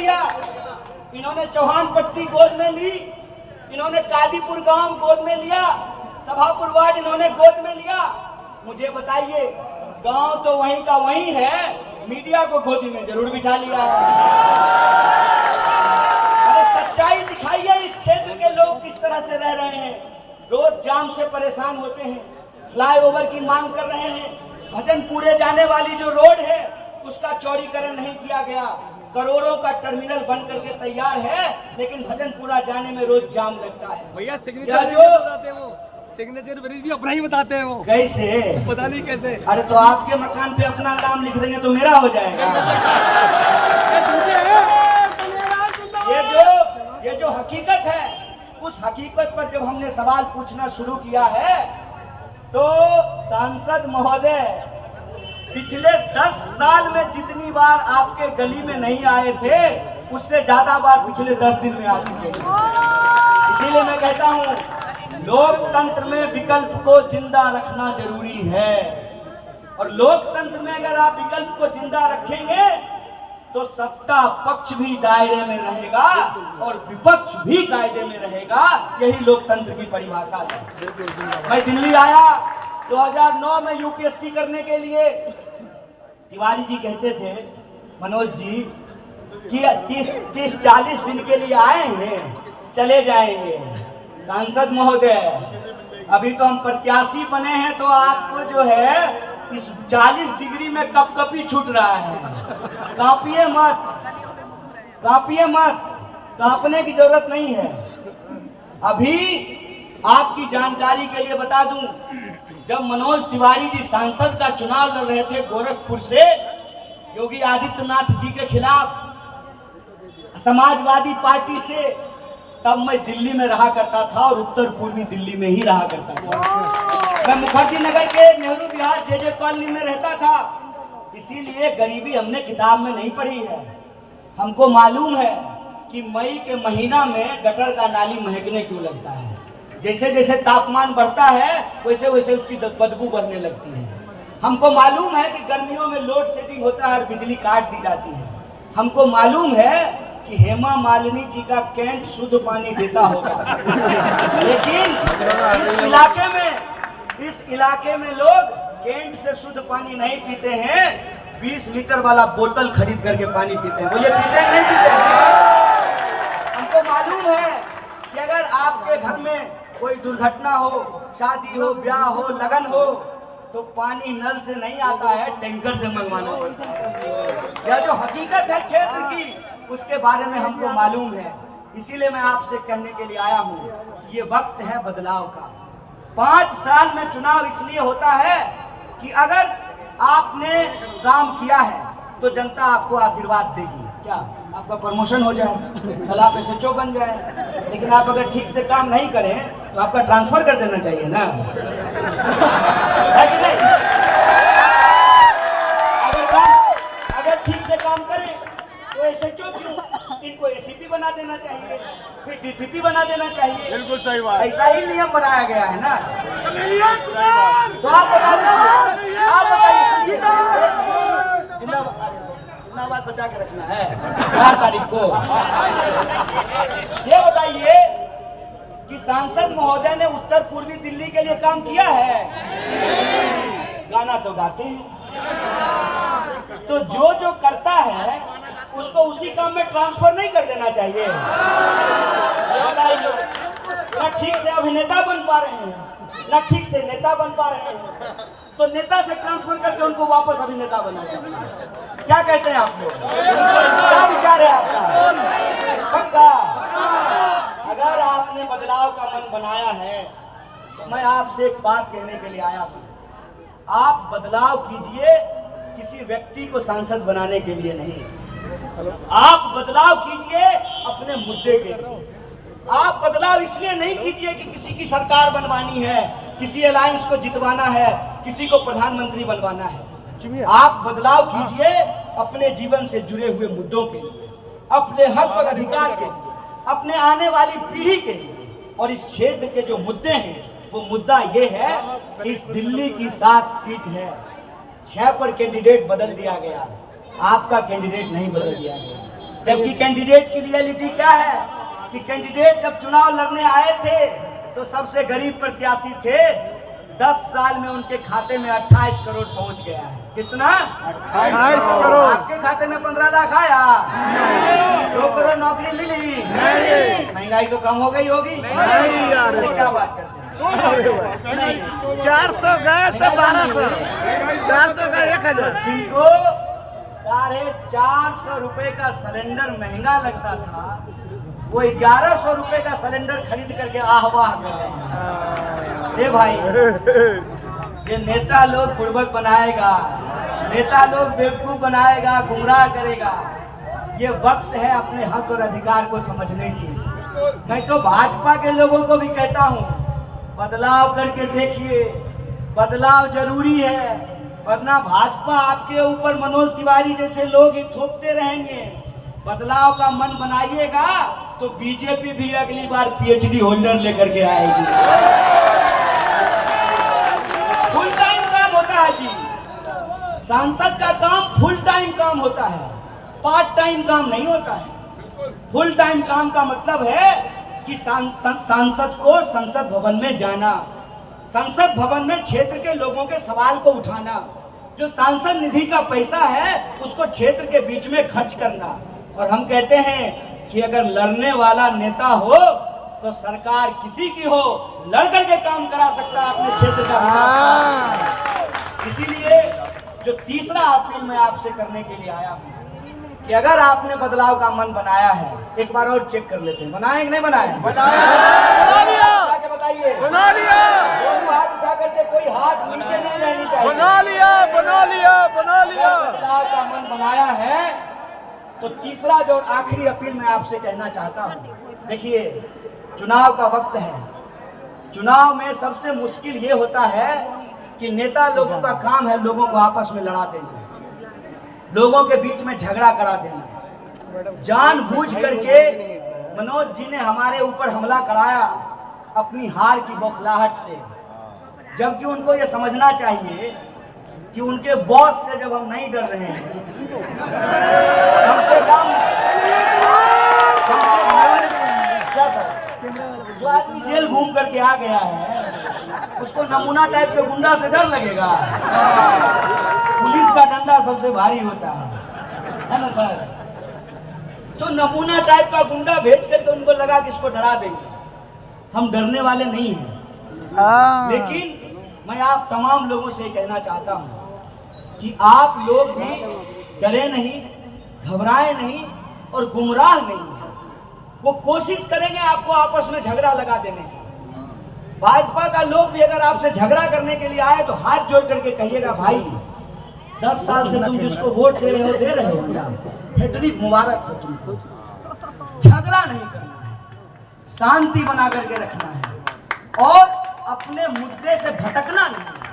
लिया, इन्होंने चौहान पट्टी गोद में ली, इन्होंने कादीपुर गांव गोद में लिया, सभापुर वार्ड इन्होंने गोद में लिया। मुझे बताइए, गांव तो वहीं का वहीं है, मीडिया को गोदी में जरूर बिठा लिया है। अरे सच्चाई दिखाइए, इस क्षेत्र के लोग किस तरह से रह रहे हैं। रोज जाम से परेशान होते हैं, फ्लाईओवर की मांग कर रहे हैं। भजनपुरे जाने वाली जो रोड है उसका चौड़ीकरण नहीं किया गया। करोड़ों का टर्मिनल बन करके तैयार है, लेकिन भजनपुरा जाने में रोज जाम लगता है। भैया सिग्नेचर जो बताते हैं, वो सिग्नेचर ब्रिज भी अपना ही बताते हैं वो। कैसे? पता नहीं कैसे। अरे तो आपके मकान पे अपना नाम लिख देंगे तो मेरा हो जाएगा। ये जो हकीकत है, उस हकीकत पर जब हमने सवाल पूछना शुरू किया है तो सांसद महोदय पिछले 10 साल में जितनी बार आपके गली में नहीं आए थे, उससे ज्यादा बार पिछले 10 दिन में आ चुके हैं। इसीलिए मैं कहता हूं, लोकतंत्र में विकल्प को जिंदा रखना जरूरी है, और लोकतंत्र में अगर आप विकल्प को जिंदा रखेंगे तो सत्ता पक्ष भी दायरे में रहेगा और विपक्ष भी कायदे में रहेगा। यही लोकतंत्र की परिभाषा है। मैं दिल्ली आया 2009 में यूपीएससी करने के लिए। तिवारी जी कहते थे, मनोज जी कि 30-40 दिन के लिए आए हैं, चले जाएंगे। सांसद महोदय, अभी तो हम प्रत्याशी बने हैं, तो आपको जो है इस 40 डिग्री में कपकपी छूट रहा है। कांपिए मत, कांपिए मत, कांपने की जरूरत नहीं है। अभी आपकी जानकारी के लिए बता दूं, जब मनोज तिवारी जी सांसद का चुनाव लड़ रहे थे गोरखपुर से योगी आदित्यनाथ जी के खिलाफ समाजवादी पार्टी से, तब मैं दिल्ली में रहा करता था और उत्तर पूर्वी दिल्ली में ही रहा करता था। मैं मुखर्जी नगर के नेहरू विहार जे कॉलोनी में रहता था। इसीलिए गरीबी हमने किताब में नहीं पढ़ी है। हमको मालूम है कि मई के महीना में गटर का नाली महकने क्यों लगता है। जैसे जैसे तापमान बढ़ता है वैसे वैसे उसकी बदबू बढ़ने लगती है। हमको मालूम है कि गर्मियों में लोड शेडिंग होता है और बिजली काट दी जाती है। हमको मालूम है कि हेमा मालिनी जी का कैंट शुद्ध पानी देता होगा, लेकिन इस इलाके में लोग कैंट से शुद्ध पानी नहीं पीते हैं, 20 लीटर वाला बोतल खरीद करके पानी पीते हैं। बोलिए पीते हैं नहीं पीते हैं? हमको मालूम है कि अगर आपके घर में कोई दुर्घटना हो, शादी हो, ब्याह हो, लगन हो, तो पानी नल से नहीं आता है, टैंकर से मंगवाना पड़ता है। यह जो हकीकत है क्षेत्र की, उसके बारे में हमको मालूम है। इसीलिए मैं आपसे कहने के लिए आया हूँ कि ये वक्त है बदलाव का। 5 साल में चुनाव इसलिए होता है कि अगर आपने काम किया है तो जनता आपको आशीर्वाद देगी। क्या आपका प्रमोशन हो जाए, कल आप एसएचओ बन जाए, लेकिन आप अगर ठीक से काम नहीं करें तो आपका ट्रांसफर कर देना चाहिए ना, है कि नहीं? अगर ठीक से काम करें तो एसएचओ क्यों, इनको एसीपी बना देना चाहिए, फिर डीसीपी बना देना चाहिए। बिल्कुल सही बात। ऐसा ही नियम बनाया गया है ना। तो आप बताइए, जिंदाबाद बचा के रखना है 4 तारीख को। ये बताइए कि सांसद महोदय ने उत्तर पूर्वी दिल्ली के लिए काम किया है? गाना तो गाते हैं। तो जो करता है उसको उसी काम में ट्रांसफर नहीं कर देना चाहिए? न ठीक से अभिनेता बन पा रहे हैं, न ठीक से नेता बन पा रहे हैं, तो नेता से ट्रांसफर करके उनको वापस अभिनेता बना चाहिए। क्या कहते हैं आप लोग? क्या विचार है आपका? पक्का? अगर आपने बदलाव का मन बनाया है तो मैं आपसे एक बात कहने के लिए आया हूँ। आप बदलाव कीजिए, किसी व्यक्ति को सांसद बनाने के लिए नहीं। आप बदलाव कीजिए अपने मुद्दे के लिए। आप बदलाव इसलिए नहीं कीजिए कि किसी की सरकार बनवानी है, किसी अलायंस को जितवाना है, किसी को प्रधानमंत्री बनवाना है। आप बदलाव कीजिए अपने जीवन से जुड़े हुए मुद्दों के लिए, अपने हक और अधिकार के लिए, अपने आने वाली पीढ़ी के लिए। और इस क्षेत्र के जो मुद्दे हैं, वो मुद्दा ये है कि इस दिल्ली की 7 सीट है, 6 पर कैंडिडेट बदल दिया गया, आपका कैंडिडेट नहीं बदल दिया गया। जबकि कैंडिडेट की रियलिटी क्या है कि कैंडिडेट जब चुनाव लड़ने आए थे तो सबसे गरीब प्रत्याशी थे। 10 साल में उनके खाते में 28 करोड़ पहुंच गया है। कितना? 28 करोड़। आपके खाते में 15 लाख आया? 2 करोड़ नौकरी मिली? महंगाई तो कम हो गई होगी? नहीं यार, अरे क्या बात करते हैं? नहीं। 400 गए तो 1200, 400 का 1000। जिनको 450 रुपए का सिलेंडर महंगा लगता था वो 1100 रुपए का सिलेंडर खरीद करके आहवाह कर रहे हैं। ए भाई, ये नेता लोग बुड़बक बनाएगा, नेता लोग बेवकूफ बनाएगा, गुमराह करेगा। ये वक्त है अपने हक और अधिकार को समझने की। मैं तो भाजपा के लोगों को भी कहता हूँ, बदलाव करके देखिए, बदलाव जरूरी है, वरना भाजपा आपके ऊपर मनोज तिवारी जैसे लोग ही थोपते रहेंगे। बदलाव का मन बनाइएगा तो बीजेपी भी अगली बार पीएचडी होल्डर लेकर के आएगी। फुल टाइम काम होता है जी, सांसद का काम फुल टाइम काम होता है, पार्ट टाइम काम नहीं होता है। फुल टाइम काम का मतलब है कि सांसद को संसद भवन में जाना, संसद भवन में क्षेत्र के लोगों के सवाल को उठाना, जो सांसद निधि का पैसा है उसको क्षेत्र के बीच में खर्च करना। और हम कहते हैं कि अगर लड़ने वाला नेता हो तो सरकार किसी की हो लड़ करके काम करा सकता है अपने क्षेत्र का विकास। इसीलिए जो तीसरा अपील मैं आपसे करने के लिए आया हूँ कि अगर आपने बदलाव का मन बनाया है, एक बार और चेक कर लेते हैं, बनाए कि नहीं बनाए? बना लिया, बताइए। बना लिया, दोनों हाथ उठा करके, कोई हाथ नीचे नहीं रहनी चाहिए। बना लिया, बना लिया, बना लिया। बदलाव का मन बनाया है तो तीसरा जो आखिरी अपील मैं आपसे कहना चाहता हूँ, देखिए चुनाव का वक्त है। चुनाव में सबसे मुश्किल ये होता है कि नेता लोगों का काम है लोगों को आपस में लड़ा देना, लोगों के बीच में झगड़ा करा देना। जानबूझ करके मनोज जी ने हमारे ऊपर हमला कराया अपनी हार की बौखलाहट से, जबकि उनको ये समझना चाहिए कि उनके बॉस से जब हम नहीं डर रहे हैं, कम से कम क्या सर, जो आदमी जेल घूम करके आ गया है उसको नमूना टाइप के गुंडा से डर लगेगा? पुलिस का डंडा सबसे भारी होता है ना सर? तो नमूना टाइप का गुंडा भेज करके उनको लगा कि इसको डरा देंगे। हम डरने वाले नहीं हैं, लेकिन मैं आप तमाम लोगों से कहना चाहता हूं कि आप लोग भी डरे नहीं, घबराए नहीं और गुमराह नहीं। वो कोशिश करेंगे आपको आपस में झगड़ा लगा देने की। भाजपा का लोग भी अगर आपसे झगड़ा करने के लिए आए तो हाथ जोड़ करके कहिएगा, भाई 10 साल से तुम जिसको वोट दे रहे हो ना, हैट्रिक मुबारक हो तुमको। झगड़ा नहीं करना है, शांति बना करके रखना है और अपने मुद्दे से भटकना नहीं है।